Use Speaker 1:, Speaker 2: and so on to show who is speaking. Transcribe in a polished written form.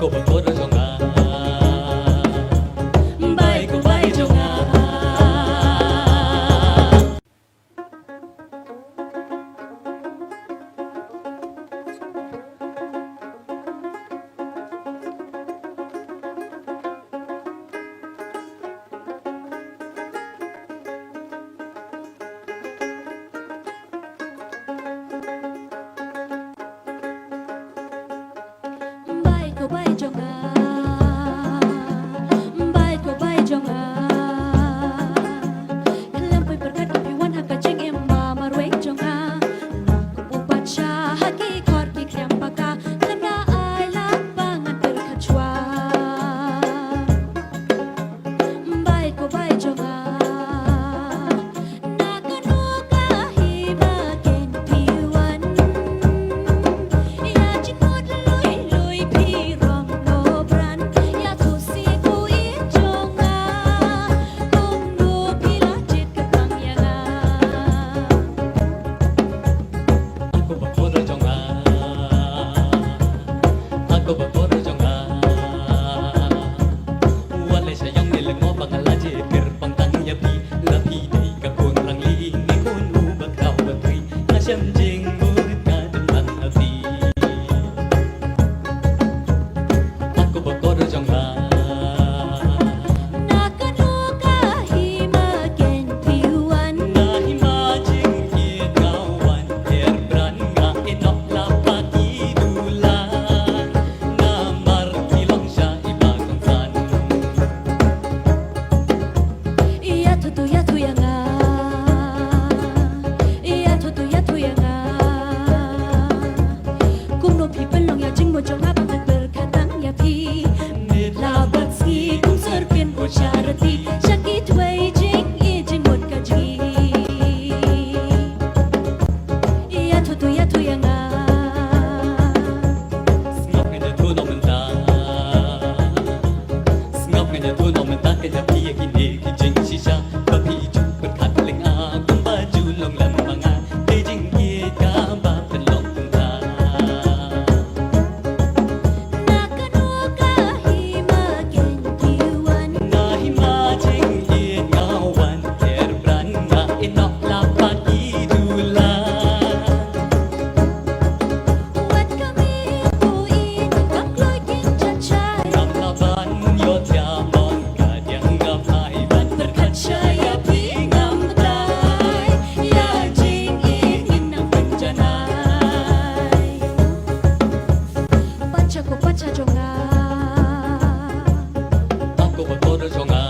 Speaker 1: Aku berkodoh jonga, baik ku baik jonga.
Speaker 2: Baik kau baik jonga, baik kau baik jonga. Kelampui berkat kepiwan hak kaceng emma marwek jonga. Kupu baca haki korki krem paka kena ai lapangan terkacua. Baik kau baik jonga.
Speaker 1: Aku berkodoh jonga, walai sayang nilai ngobak alaje gerbang tangnya pi lapi dai kapun rang li ngikun ubak kau batri nasyam jing murid kadang hati. Aku berkodoh jonga,
Speaker 2: Nakanukahi makin piwan.
Speaker 1: nahi majing kia kawan erbran nga enok lapat idulan namar kilong siya ibagong san.
Speaker 2: Iya tutu ya tu ya nga, iya tutu ya tu ya nga. Kung no pi pelong ya jing mo jong abang berkatang ya pi. Labat ski kung serpin ko charity, sakit way jing i jing mo kaji. Iya tutu ya nga.
Speaker 1: Ngọc ngày nhà thua nông mình ta, ngọc ngày nhà thua nông mình ta cái nhà phi khi nề khi chính si sa và phi chủ bật khát linh a cũng ba chủ lòng làm mà ngà để chính kia cả ba phần lòng từng ta.
Speaker 2: Nakanukahi makin piwan.
Speaker 1: Nahi majing kia kawan erbran nga enok lapat idulan.
Speaker 2: Wat kami puin kakloi king cacay.
Speaker 1: Nang laban yo tiamon kadyang ngapay ban
Speaker 2: Berkacaya pingam tay, ya jing ingin ng panjanay. Baca ko baca jonga,
Speaker 1: Aku berkodoh jonga,